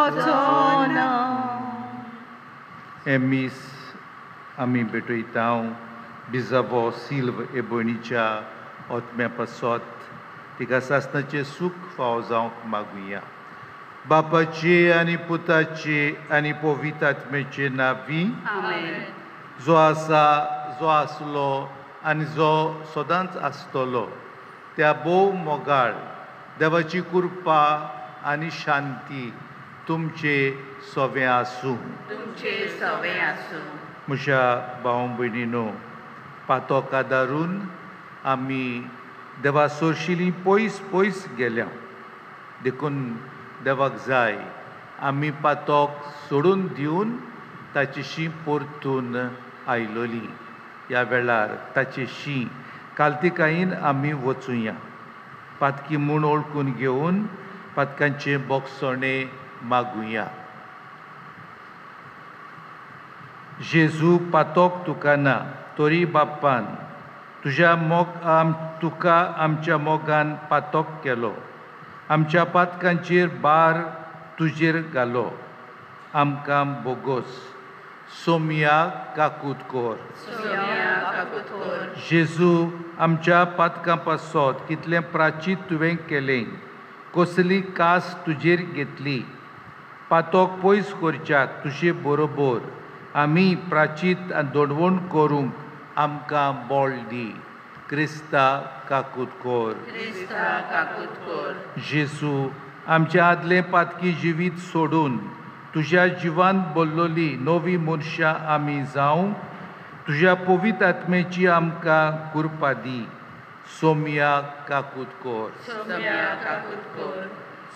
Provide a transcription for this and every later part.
वचोना. हे मीस आमी भेटयता बिजावो सिल्व हे भयणीच्या ओतम्या पासत तिका सासणाचें सूख फावो जावंक मागुया. बापाचे आनी पुताचे आनी पवित्र आत्म्याचे नांवी जो आसा, जो आसलो आनी जो सदांच आसतलो त्या भोव मोगाळ देवाची कृपा आनी शांती तुमचे सवें आसूं. म्हज्या भाव भयणीनो, पातोक आदारून आमी देवा सोरशिल्लीं पयस पयस गेल्या देखून देवाक जाय आमी पातोक सोडून दिवन ताची शीं परतून आयलोली. ह्या वेळार ताचे शीं काल्तिकायेन आमी वचुया. पातकी म्हूण ओळखून घेवन पातकांचें बोगसणें मागुया. जेजू, पातोक तुका ना तोरी बापान तुका आमच्या मोगान पातोक केलो. आमच्या पातकांचेर बार तुजेर घालो. आमकां बोगोस सोमया काकूत कोर. जेजू, आमच्या पातकां पासत कितलें प्राचीत तुवें केलें, कसली कास तुजेर घेतली. पातोक पयस करच्याक तुजे बरोबर आमी प्राचीत आनी दडवण करूंक आमकां बोळ दी. Crysta काकूत core. जेजू, आमचें आदलें पातकी जिवीत सोडून तुज्या जिवान भरलोली नवी मनशां आमी जावं तुज्या पवित्र आत्म्याची आमकां कृपा दी. सोमया काकूत कोर.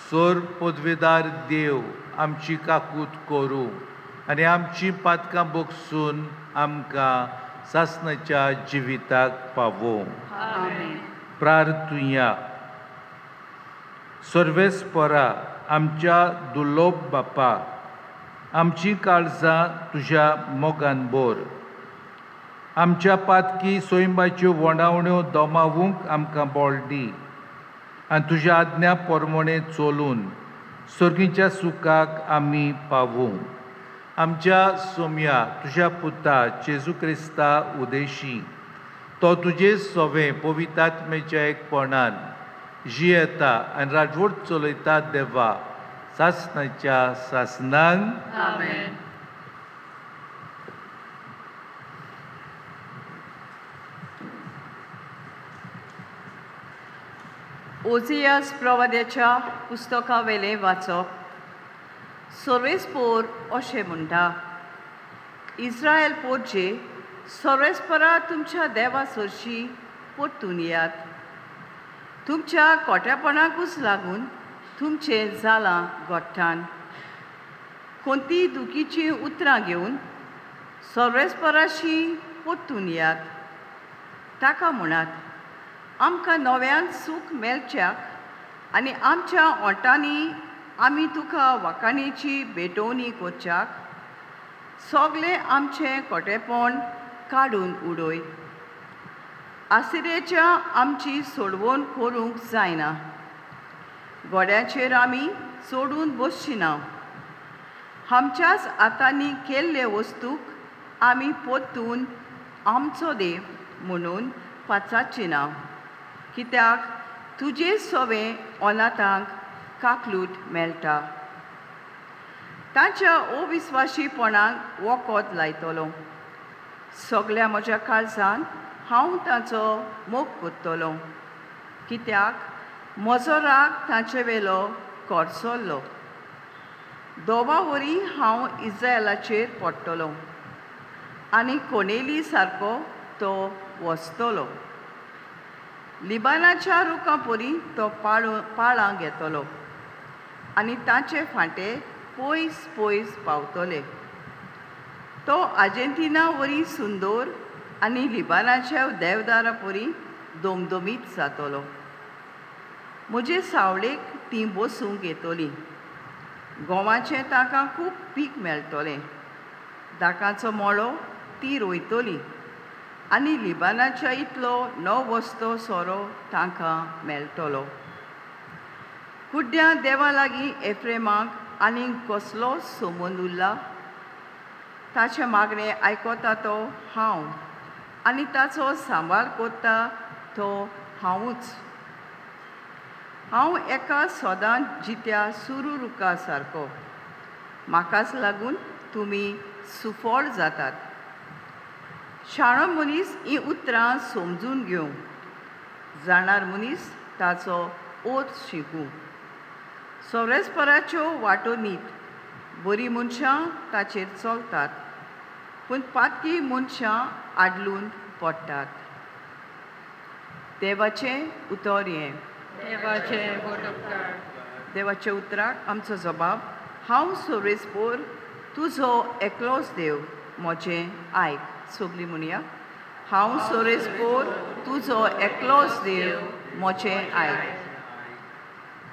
सोर पदवेदार देव आमची काकूत करूं आनी आमची पातकां बोगसून आमकां सासणाच्या जिविताक पावों. प्रार्थुया. सर्वेस्परा आमच्या दुर्लभ बापा, आमची काळजां तुज्या मोगान भर. आमच्या पातकी सोयंबाच्यो वणावण्यो दोमावूंक आमकां बोळ दी आनी तुज्या आज्ञा पोरमोणें चलून सर्गीच्या सुखाक आमी पावूं. आमच्या सोम्या तुज्या पुता जेजू क्रिस्ता उदेशी तो तुजे सवें पवित्र आत्म्याच्या एकपणान जियेता आनी राजवट चलयता देवा सासणाच्या सासणांक. आमेन. ओजियास प्रवाद्याच्या पुस्तका वेलें वाचप. सर्वेस्पोर अशें म्हणटा, इस्रायल पोरचे सर्वेस्परा तुमच्या देवा सरशी परतून येयात. तुमच्या खोटेपणाकूच लागून तुमचें जालां गोठ्ठान. कोणतीय दुखीची उतरां घेवन सर्वेस्पराशी परतून येयात. ताका म्हणात, आमकां नव्यान सूख मेळच्याक आनी आमच्या ओंटांनी आमी तुका वाखाणेची भेटोवणी करच्याक सगलें आमचें खोटेपण काडून उडय. आसिरेच्या आमची सोडवण करूंक जायना. गोड्याचेर आमी सोडून बसची ना. आमच्याच हातांनी केल्ले वस्तूक आमी परतून आमचो देव म्हणून पाचाची ना. कित्याक तुजे सवें अनाथांक काकलूट मेळटा. तांच्या अविस्वाशीपणाक वखद लायतलो. सगल्या म्हज्या काळजान हांव ताचो मोग करतलों. कित्याक म्हजो राग तांचे वेलो कोरसल्लो. दोवा वरी हांव इस्रायलाचेर पडटलों आनी कोणेली सारको तो वचतलो. लिबानाच्या रुखां परी तो पाळां घेतलो आनी तांचे फांटे पयस पयस पावतले. तो आर्जेंटिना वरी सुंदर आनी लिबानाच्या देवदारा परी दोमदोमीत जातलो. म्हजे सावळेक ती बसूंक येतली. गोवाचें ताका खूब पीक मेळटलें. दाकाचो मळो ती रोयतली आनी लिबानाच्या इतलो नवस्तो सोरो तांकां मेळटलो. कुड्ड्या देवा लागीं एफ्रेमाक आनी कसलो संबंद उरला? ताचे मागणें आयकता तो हांव आनी ताचो सांबाळ कोत्ता तो हांवूच. हांव एका सोदां जित्या सुरुरुका सारको. म्हाकाच लागून तुमी सुफळ जातात. शाणो मनीस ही उतरां समजून घेवं. जाणार मनीस ताचो ओत शिकूं. सोरेस्पराच्यो वाटो नीत. बरीं मनशां ताचेर चलतात, पूण पातकी मनशां आडलून पडटात. देवाचें उतर हें. देवाच्या उतराक आमचो जबाब. हांव सोरेस्पोर तुजो एकलोच देव म्हजें आयक. सगलीं म्हणया. हांव सोरेस्पोर तुजो एकलोच देव म्हजें आयक.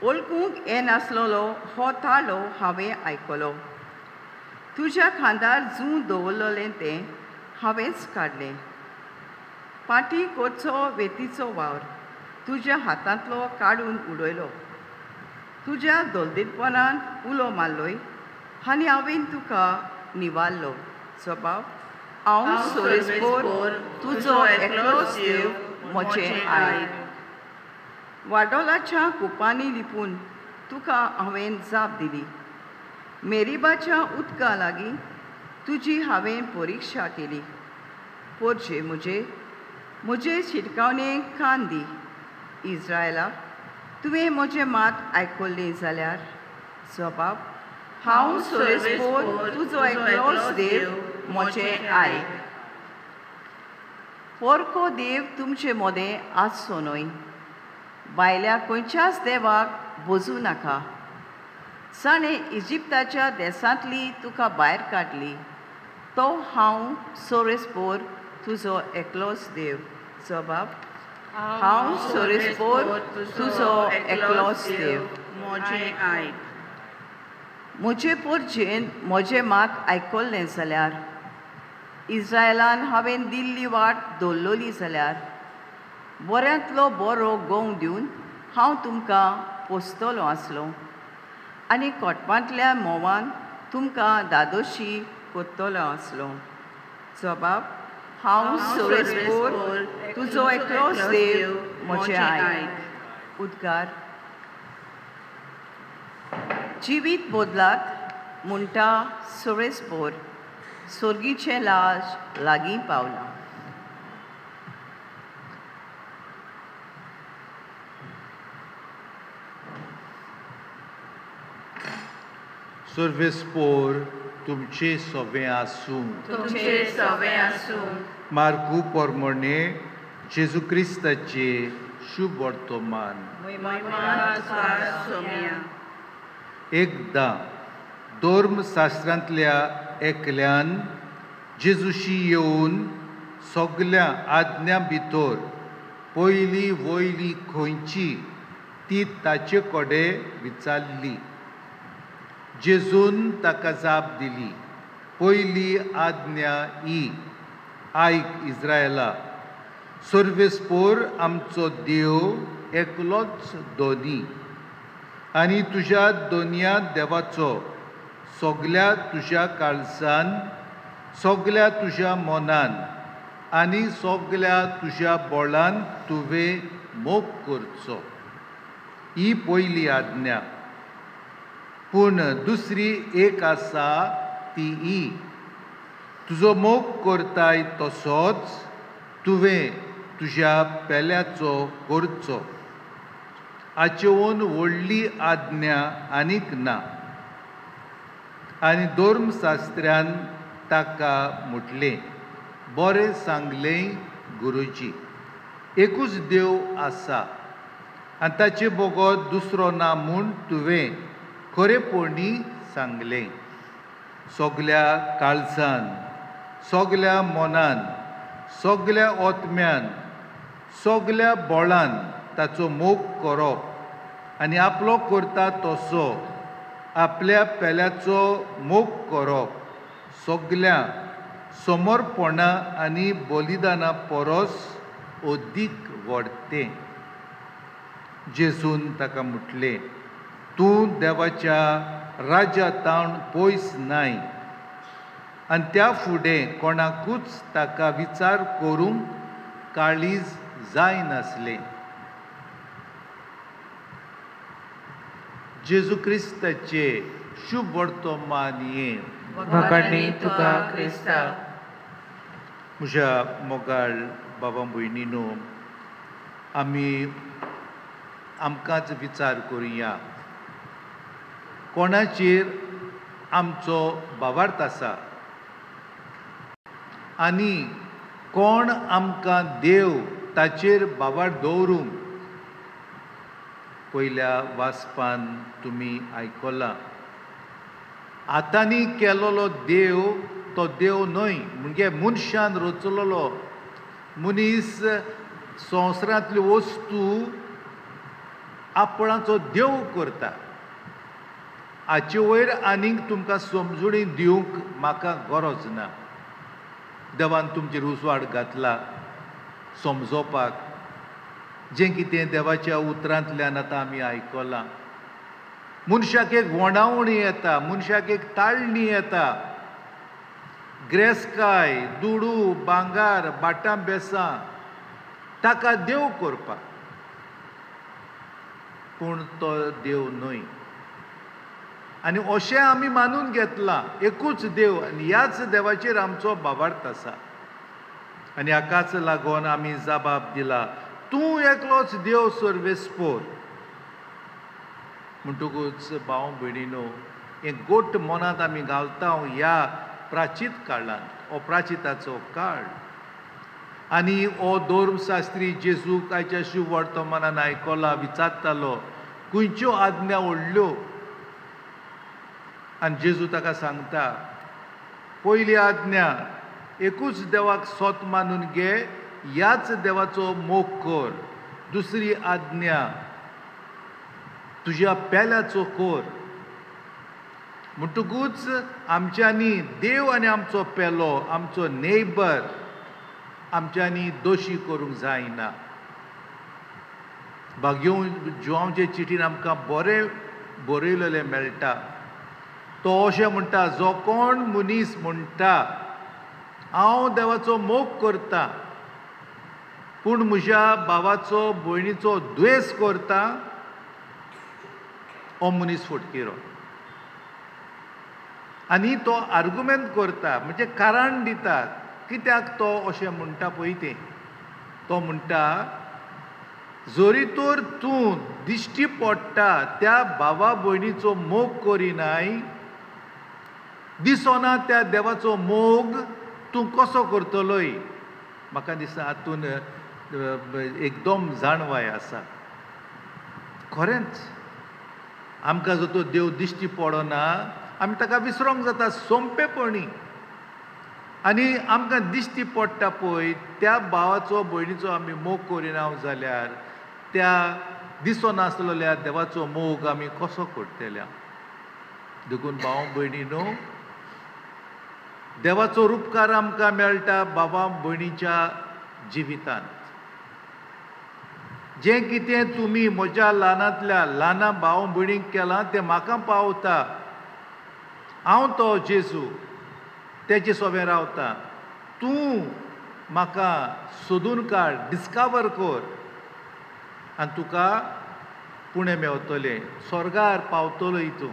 वळखूंक येनासलोलो हो ताळो हांवें आयकलो. तुज्या खांदार जूं दवरलोलें तें हांवेंच काडलें. पाटी करचो वेतीचो वावर तुज्या हातांतलो काडून उडयलो. तुज्या दलदीरपणान उलो मारलोय आनी हांवें तुका निवारलो. जबाब. हांव सोरेस्पोर तुजो एकलोच देव म्हजें आयक. वाडोलाच्या कुपांनी लिपून तुका हांवें जाप दिली. मेरीबाच्या उदका लागीं तुजी हांवें परिक्षा केली. पोरजे म्हजे शिटकावणेक कान दी. इस्रायला, तुवें म्हजें मात आयकल्लें जाल्यार. जबाब. हांव सोरेस्पोर तुजो एकलोच देव म्हजें आयक. पोरको देव तुमचे मोदें आसचो न्हय. भायल्या खंयच्याच देवाक भोजू नाका. जाणें इजिप्ताच्या देसांतली तुका भायर काडली तो हांव सोरेस्पोर तुजो एकलोच देव. जबाब. हांव सोरेस्पोर तुजो एकलोच देव म्हजें आयक. म्हजे पोरजेन म्हजें मात आयकल्लें जाल्यार. इस्रायलान हांवें दिल्ली वाट दवरलोली जाल्यार बऱ्यांतलो बरो गोव दिवन हांव तुमकां पोसतलो आसलो आनी कोटपांतल्या मोवान तुमकां दादोशी कोत्तलो आसलो. जबाब. हांव सोरेस्पोर तुजो एकलोच देव म्हजें आयक. उद्गार. जिवीत बदलात म्हणटा सोरेस्पोर सोर्गीचें लाज लागीं पावलां. सोर्वेस्पोर तुमचे सोवें आसूं. तुमचे सवें आसूं. मार्कू पोरमोणे जेजू क्रिस्ताचे शुभ वर्तमान. एकदां धर्मशास्त्रांतल्या एकल्यान जेजूशी येवन सगल्या आज्ञा भितर पयली वयली खंयची ती ताचे कडेन विचारली. जेजून ताका जाप दिली. पयली आज्ञा ही, आयक इस्रायला, सर्वेस्पोर आमचो देव एकलोच धोनी आनी तुज्या दोनया देवाचो सगल्या तुज्या काळजान, सगल्या तुज्या मनान आनी सगल्या तुज्या बळान तुवें मोग करचो. ही पयली आज्ञा. पूण दुसरी एक आसा ती ही, तुजो मोग करताय तसोच तुवें तुज्या पेल्याचो करचो. हाचेवन व्हडली आज्ञा आनीक ना. आनी धर्मशास्त्रान ताका म्हटलें, बरें सांगलें गुरुजी. एकूच देव आसा आनी ताचे बोगोत दुसरो ना म्हूण तुवें खरेपणी सांगलें. सगल्या काळजान, सगल्या मनान, सगल्या ओतम्यान, सगल्या बळान ताचो मोग करप आनी आपलो करता तसो आपल्या पेल्याचो मोग करप सगल्या समर्पणा आनी बलिदाना परस अदीक व्हडतें. जेजून ताका म्हटलें, तूं देवाच्या राजा तावन पयस नाय आनी त्या फुडें कोणाकूच ताका विचार करूंक काळीज जाय नासलें. जेजू क्रिस्ताचे शुभ वर्तमान हे वखणी तुका क्रिस्ता. म्हज्या मोगाळ बाबा भयणीनो, आमी आमकांच विचार करुया कोणाचेर आमचो भावार्थ आसा आनी कोण आमकां देव ताचेर भावार्थ दवरूंक. पयल्या वाचपान तुमी आयकलां, हातांनी केलोलो देव तो देव न्हय, म्हणजे मनशान रचलेलो. मनीस संवसारांतल्यो वस्तू आपणाचो देव करता. हाचे वयर आनीक तुमकां समजुणी दिवंक म्हाका गरज ना. देवान तुमचेर उजवाड घातला समजोवपाक. जें कितें देवाच्या उतरांतल्यान आतां आमी आयकलां. मनशाक एक वणावणी येता, मनशाक एक ताळणी येता. ग्रेस्काय, दुडू, भांगार, बाटां बेसां ताका देव करपाक. पूण तो देव न्हय. आनी अशें आमी मानून घेतलां एकूच देव, आनी ह्याच देवाचेर आमचो भावार्थ आसा. आनी हाकाच लागून आमी जबाब दिला, तूं एकलोच देव सर्वेस्पोर. म्हणटकूच भाव भयणीनो, हें गोट मनांत आमी घालता ह्या प्राचीत काळांत, हो प्राचिताचो काळ. आनी हो धर्मशास्त्री जेजूक आयच्या शुभ वर्तमानान आयकला विचारतालो खंयच्यो आज्ञा व्हडल्यो. आनी जेजू ताका सांगता, पयली आज्ञा एकूच देवाक सोत मानून घे, ह्याच देवाचो मोग कर. दुसरी आज्ञा तुज्या पेल्याचो कर. म्हणटकूच आमच्यांनी देव आनी आमचो पेलो, आमचो नेबर आमच्यांनी दोशी करूंक जायना. भाग्यो जुवांवचे चिठीन आमकां बरें बरयलेलें मेळटा. तो अशें म्हणटा, जो कोण मनीस म्हणटा हांव देवाचो मोग करता पूण म्हज्या भावाचो भयणीचो द्वेस करता, हो मनीस फटकिरो. आनी तो आर्गुमेंट करता, म्हणजे कारण दिता कित्याक तो अशें म्हणटा पळय तें. तो म्हणटा, जरी तर तूं दिश्टी पडटा त्या भावा भयणीचो मोग करिनाय, दिसना त्या देवाचो मोग तूं कसो करतलोय. म्हाका दिसता हातून एकदम जाणवाय आसा. खरेंच आमकां जो तो देव दिश्टी पडना आमी ताका विसरोंक जाता सोंपेपणी. आनी आमकां दिश्टी पडटा पळय त्या भावाचो भयणीचो आमी मोग करिना जाल्यार त्या दिसनासलेल्या देवाचो मोग आमी कसो करतल्या. देखून भाव भयणीनो, देवाचो उपकार आमकां मेळटा भावा भयणीच्या जिवितांत. जें कितें तुमी म्हज्या ल्हानांतल्या ल्हाना भाव भयणीक केलां तें म्हाका पावता. हांव तो जेजू तेजे सोबें रावता. तूं म्हाका सोदून काड, डिस्कवर कर, आनी तुका पुणें मेवतलें, स्वर्गार पावतलोय तूं.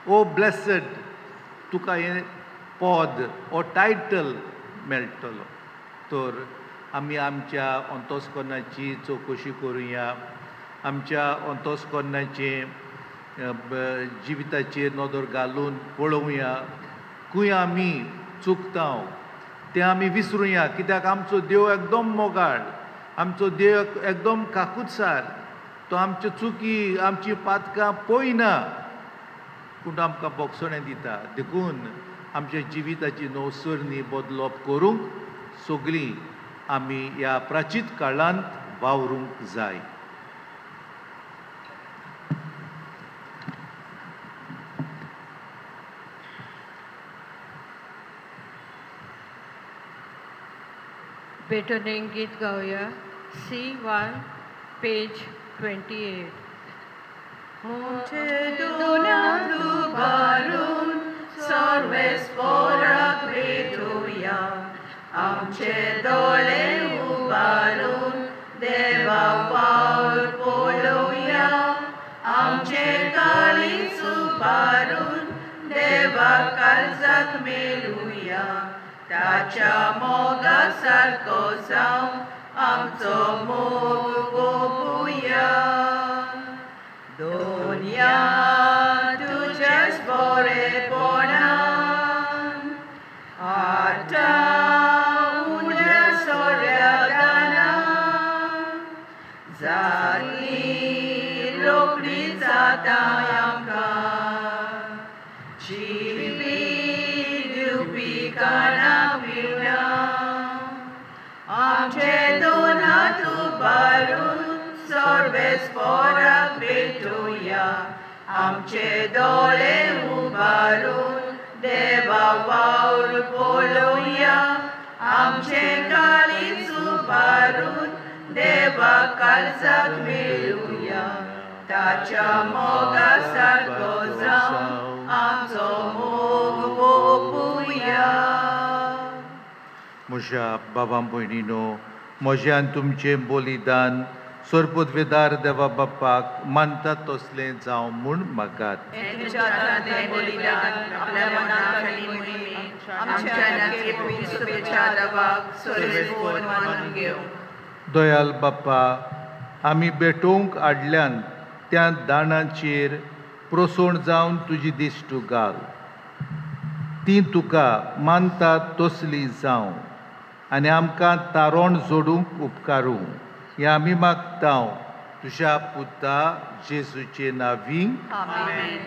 ओ ब्लेसड, तुका हें पद ओ टायटल मेळटलो. तर आमी आमच्या अंतस्करणाची चवकशी करुया, आमच्या अंतस्करणाचे जिविताचेर नदर घालून पळोवया खंय आमी चुकता तें आमी विसरुया. कित्याक आमचो देव एकदम मोगाळ, आमचो देव एकदम काकूटसार. तो आमच्यो चुकी, आमची पातकां पळयना, पूण आमकां बोगसणें दिता. देखून आमच्या जिविताची नवसरणी बदलप करूंक सगळीं आमी ह्या प्राचीत काळांत वावरूंक जाय. पेटोनें गीत गावया. C1 page 28. मोठे दोनात उबारून सर्वेस्पराक भेटूया. आमचे दोळे उबारून देवा वावर पळोवया. आमचे काळीज उबारून देवा काळजाक मेलुया. ताच्या मोगा सारको जावं आमचो मोग भोगुया. दोनया तुझेच बरेपणान आतां उण्या सोऱ्या दानां जातली रोखडी जाता आमकां. जिवी दिवपी काना पिवण्या आमचे दोन हात उबारून सर्वेस्पराक भेटूया. आमचे दोळे उबारून देवा वावर पळोवया. आमचे काळीज उबारून देवा काळजाक मेलुया. ताच्या मोगा सारको जावं आमचो मोग भोगुया. म्हज्या बाबां भयणीनो, म्हज्यान तुमचें बलिदान सोरपदवेदार देवा बापाक मानता तसलें जावं म्हूण मागात. तुझ्या हातांतलें बलिदान आपल्या मनाखाली मोहिमे आमच्या नाचे पवित्र सभेच्या देवाक सर्वेस्पर मानून घेव. दयाल बापा, आमी भेटोवंक आडल्यान त्या दानाचेर प्रसोण जावन तुजी दिश्ट घाल. ती तुका मानता तसली जावं आनी आमकां तारोण जोडूंक उपकारूं हें आमी मागतांव तुज्या पुता जेजूचे नांवी. आमेन.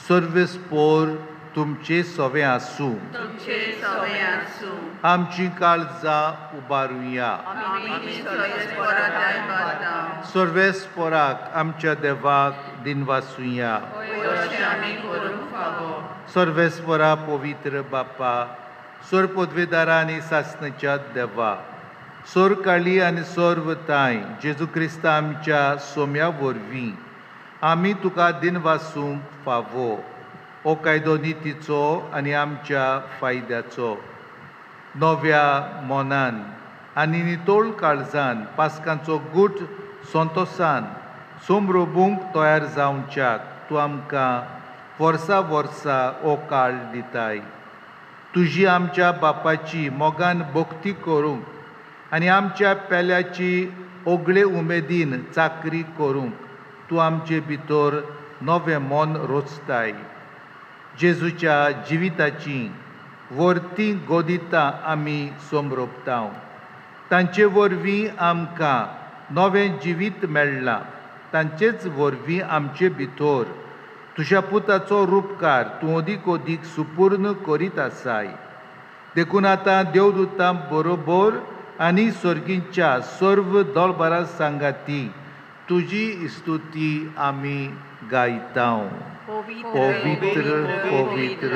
सर्वेस्पोर तुमचे सवें आसूं. तुमचे सवें आसूं. आमची काळजां उबारुया. आमी सर्वेस्पराक मागता. सर्वेस्पोराक आमच्या देवाक दिनवासुया. अशें आमी करूंक फावो. सर्वेस्परा पवित्र बापा, सोर पदवेदारा आनी सासणेच्या देवा, सोर काळी आनी सोर्वताय जेजू क्रिस्ता आमच्या सोम्या वरवीं आमी तुका दिनवासूंक फावो. हो कायदो नितीचो आनी आमच्या फायद्याचो. नव्या मोनान आनी नितोळ काळजान पास्कांचो गूट संतोसान सोमरोबूंक तयार जावच्याक तूं आमकां वर्सा वर्सा हो काळ दिताय. तुजी आमच्या बापाची मोगान भक्ती करूंक आनी आमच्या पेल्याची ओगळे उमेदीन चाकरी करूंक तूं आमचे भितर नवें मन रोचताय. जेजूच्या जिविताची वर्ती गोदितां आमी सोमरोबतांव. तांचे वरवीं आमकां नवें जिवीत मेळ्ळां. तांचेच वरवीं आमचे भितर तुज्या पुताचो रूपकार तूं अदीक अदीक सुपूर्ण करीत आसाय. देखून आतां देवदूतां बरोबर आनी सर्गींच्या सर्व दळबरा सांगाती तुजी स्तुती आमी गायतांव. पवित्र पवित्र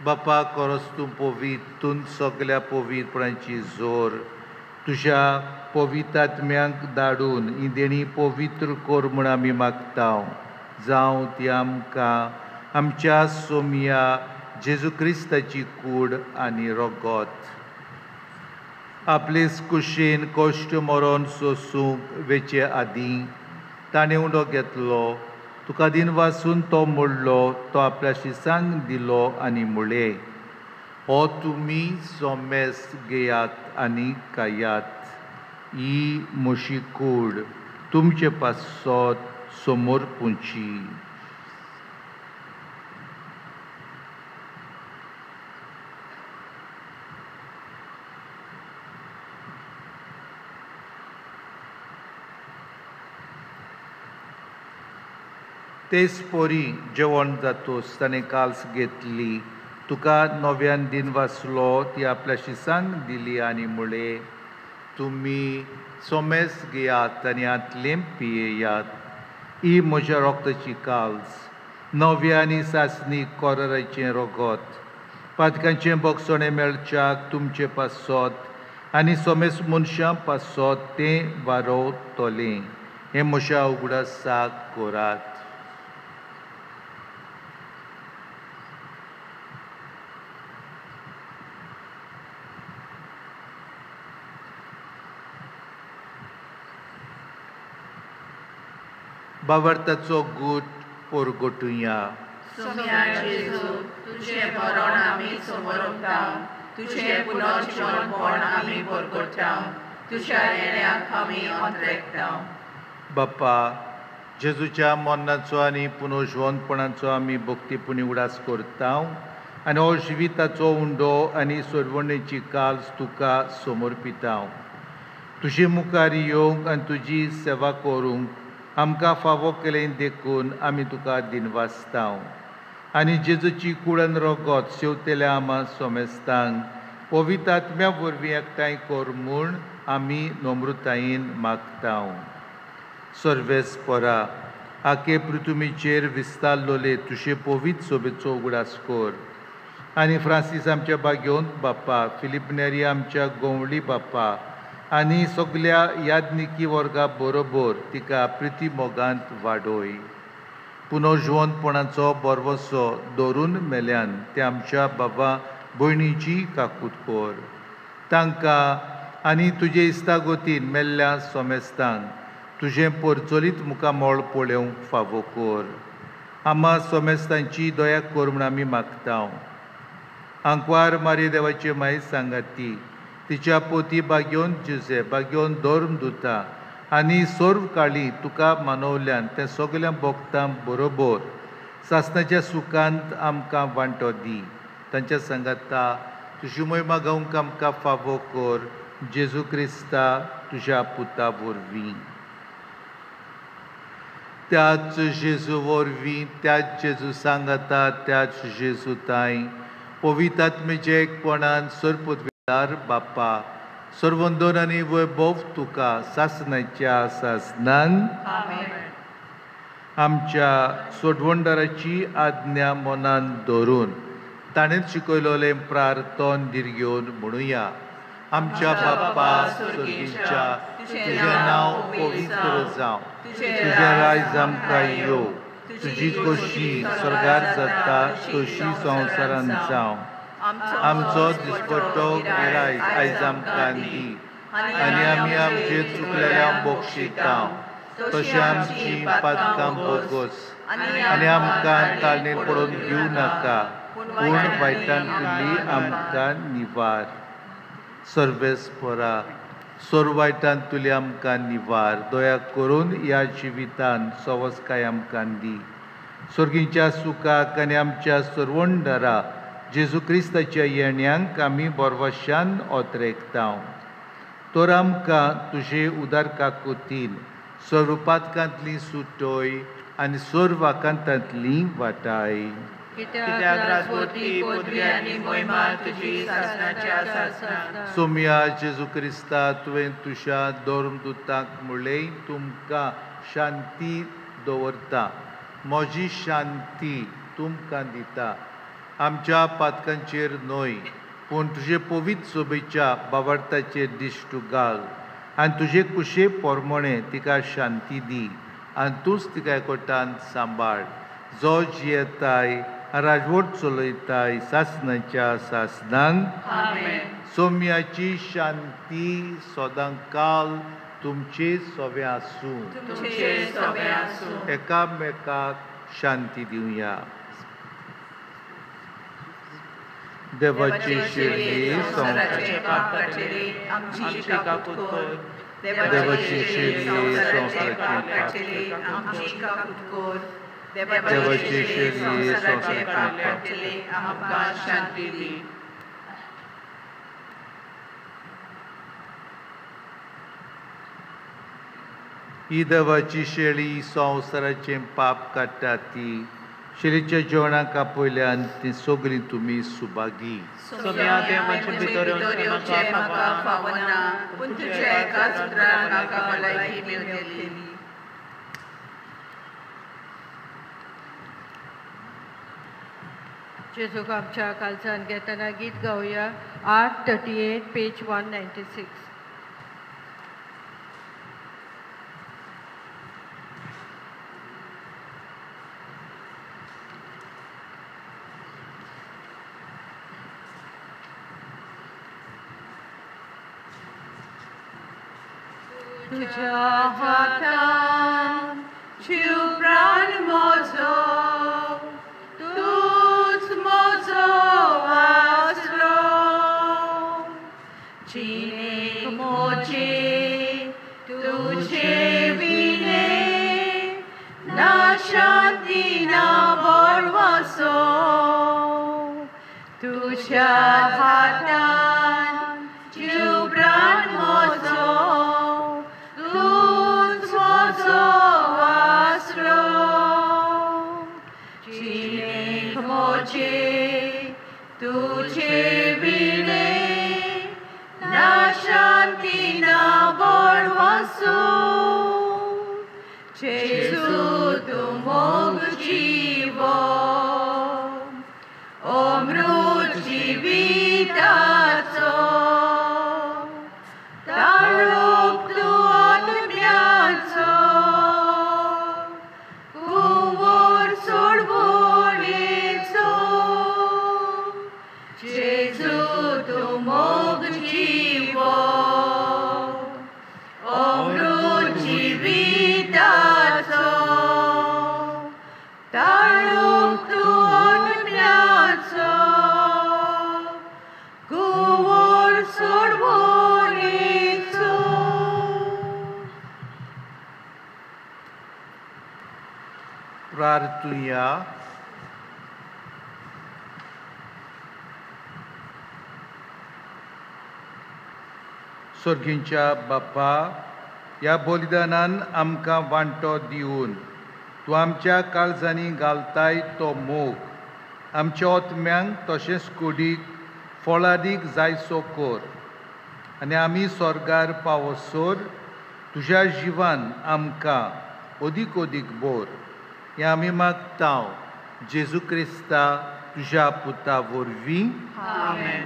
बापा, खरोच तूं पवित्र, तूं सगल्या पवित्रपणाची जोर तुज्या पवित्रात्म्यांक धाडून ही देणी पवित्र कर म्हूण आमी मागतांव. जावं ती आमकां आमच्या सोम्या जेजू क्रिस्ताची कूड आनी रगत. आपलेच कुशीन कश्ट मरण सोसूंक वेचे आदीं ताणें उंडो घेतलो. तुका दिन वाचून तो मोडलो, तो आपल्या शिसांक दिलो आनी म्हळें, हो तुमी सोमेस घेयात आनी खायात. ही म्हशी कूड तुमचे पासत समोर पुंची. तेच पोरी जेवण जातोच ताणें काल्स घेतली. तुका नव्यान दिन वाचलो, ती आपल्या शिसांक दिली आनी म्हळें, तुम्ही सोमेस घेयात आनी आतलें पियेयात. ही म्हज्या रोगताची काल्स, नव्या आनी सासणी कोराराचें रोगोत, पातकांचें बोगसोणें मेळच्याक तुमचें पासोत आनी सोमेस मनशां पासोत तें वारोवतोलें. हें म्हज्या उगडासाक कोरात. बावर्ताचो गूट पोरगोटुया. सोम्या जेजू, तुझें मरण आमी समोरताव, तुझें पुनर्जीवनपण आमी परगटाव, तुज्या येण्याक आमी अंतरेकताव. बाप्पा, जेजूच्या मरणाचो आनी पुनर्जीवनपणाचो आमी भक्तीपुणी उडास करताव आनी हो जिविताचो उंडो आनी सोडवणेची काल्स तुका समर्पिताव. तुजे मुखार येवंक आनी तुजी सेवा करूंक आमकां फावो केलें देखून आमी तुका दिनवासताव. आनी जेजूची कुळन रोगोत शेवतेल्या आमा सोमेस्तांक पवित्र आत्म्या वरवीं एकठांय कर म्हूण आमी नम्रतायेन मागताव. सर्वेस्परा, आखे पृथ्वीचेर विस्तारलोले तुजे पवित्र सोबेचो उगडास कर. आनी फ्रांसीस आमच्या बाग्योंत बाप्पा, फिलीप नेरी आमच्या गोंवळी बाप्पा आनी सगल्या यादनिकी वर्गा बरोबर तिका प्रिती मोगांत वाडोय. पुनर्जीवनपणाचो बरवसो दवरून मेल्यान ते आमच्या बाबा भयणीची काकूट कर. तांकां आनी तुजे इश्टागोतीन मेल्ल्या सोमेस्तांक तुजें परचोलीत मुखामोळ पळोवंक फावो कर. आमा सोमेस्तांची दया कर म्हूण आमी मागताव. आंकवार मारी देवाचे माय सांगाती, तिच्या पोती बाग्योन जुजे, बाग्योन धर्म दुता आनी सर्व काळी तुका मानवल्यान ते सगल्या भक्तां बरोबर सासणाच्या सुखांत आमकां वांटो दी. तांच्या सांगाता तुजी महिमा गावंक आमकां फावो कर. जेजू क्रिस्ता तुज्या पुता वरवीं. त्याच जेजू वरवीं, त्याच जेजू सांगाता, त्याच जेजू ताई पवित्र आत्मेचे एकपणान सरपदवीदार बाप्पा, सर्वंदन आनी वैभव तुका सासणाच्या सासणांक आमच्या सोडवणदाराची आज्ञा मनान धरून ताणें शिकयलोलें प्रार्थन दिरग्योन म्हणुया. आमच्या बाप्पा स्वर्गीच्या, तुजें नांव पवित्र जावं, तुजें रायज आमकां येवं, तुजी खोशी स्वर्गार जाता तशी संवसारांत जावं. आमचो दिसपट्टो गिरायज आयज आमकां दी आनी आमी आमचे चुकलेल्यांक बक्षितांव, तशें आमची पातकां बोगोस आनी आमकां ताळणेर पडोवन घेवं नाका, पूण वायटांतली आमकां निवार. सर्वेस्परा, सर्व वायटांतली आमकां निवार. दया करून ह्या जिवितान सवस्काय आमकां दी. स्वर्गीच्या सुखाक आनी आमच्या सर्वंडरा जेजू क्रिस्ताच्या येण्यांक आमी बरवशान ओतरेकताव. तर आमकां तुजे उदार काकुतीन सर्व पातकांतली सुटोय आनी सर्व आकांतांतली वाटाय. कित्याक राजवटी, पदवी आनी महिमा तुजी सासणाच्या सासणांक. सोम्या जेजू क्रिस्ता, तुवें तुज्या धर्मदुतांक म्हणलें तुमकां शांती दवरता, म्हजी शांती तुमकां दिता. आमच्या पातकांचेर न्हय पूण तुजे पवित्र सोबेच्या बाबार्थाचेर दिश्ट घाल आनी तुजे कुशे पोरमोणें तिका शांती दी आनी तूंच तिका एकवटान सांबाळ. जो जियेताय राजवट चलयताय सासणाच्या सासणांक. सोम्याची शांती सदां काल तुमचे सोबे आसूं. एकामेकाक शांती दिवया. देवाची शिर्डी संवसाराचे पाप काडचेली आमची काकूट कर. देवाची शिर्डी संवसाराचे पाप काडचेली आमची काकूट कर. देवाची शिर्डी संवसाराचे पाप काडचेली आमकां शांती दी. ही देवाची शेळी संवसाराचें पाप काडटा ती. शिरीच्या जेवणाक आपयल्यान ती सगळीं तुमी सुभागी. सोम्या ते मातशें भितर येवचें म्हाका फावना, पूण तुज्या एका सुत्रान म्हाका भलायकी मेळटली. जेजूक आमच्या कालचान घेतना गीत गावया. Art 38 page 196. तुझ्या हातान जीव प्राण म्हजो, तूच म्हजो आसरो. जिणेक म्हजे तुजे विणे, ना शांती ना बळवसो. तुझ्या हातान जीव प्राण म्हजो, तूच म्हजो आसरो. जिणेक म्हजे तुजे विणे, ना शांती ना बळवसो. जेजू तूं मोग जिवो, अमृत जिविताचो. ताळोक तूं आत्म्याचो, कुंवर सोडवणेचो. जेजू तूं मोग जिवो, अमृत जिविताचो. ताळोक तूं आत्म्याचो, कुंवर सोडवणेचो. प्रार्थुया. स्वर्गींच्या बाप्पा, ह्या बलिदानान आमकां वांटो दिवन तूं आमच्या काळजांनी घालताय तो मोग आमच्या ओतम्यांक तशेंच कुडीक फळादीक जायसो कर. आनी आमी स्वर्गार पावसोर तुज्या जिवान आमकां अदीक अदीक बोर. हें आमी मागतांव जेजू क्रिस्ता तुज्या पुता वरवीं. आमेन.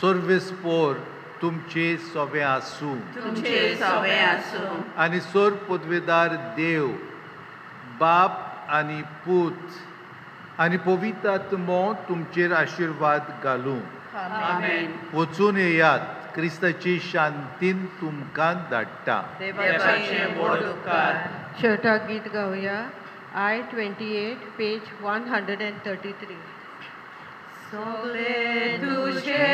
सर्वेस्पोर तुमचे सोबे आसूं. तुमचे सवे आसूं. आनी सोर पदवेदार देव बाप आनी पूत आनी पवित्र आत्मो तुमचेर आशिर्वाद घालूं. आमेन. वचून येयात, क्रिस्ताची शांतीन तुमकां धाडटा. देवाचे व्हड उपकार. शेवटाक गीत गावया. I 28 page 133. सगळे तुझे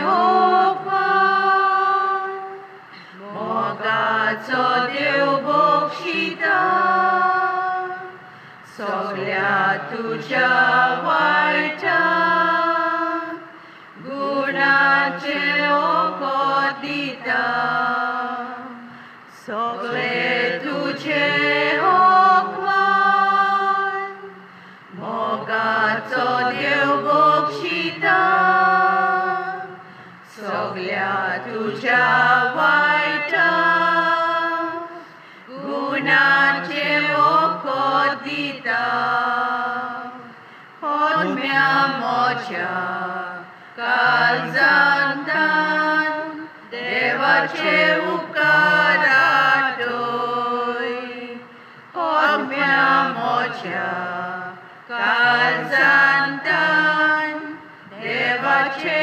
उपकार, मोगाचो देव बक्षिता. सगळ्या तुझ्या वायटा गुणाचे ओको दिता. सगळे तुझे मोगाचो देव बक्षिता. सगळ्या तुझ्या वायटा गुणाचे ओको दिता. होम्या म्हज्या काळजांतान देवाचे उपकार आठय. होम्या म्हज्या काळजांतान देवाचे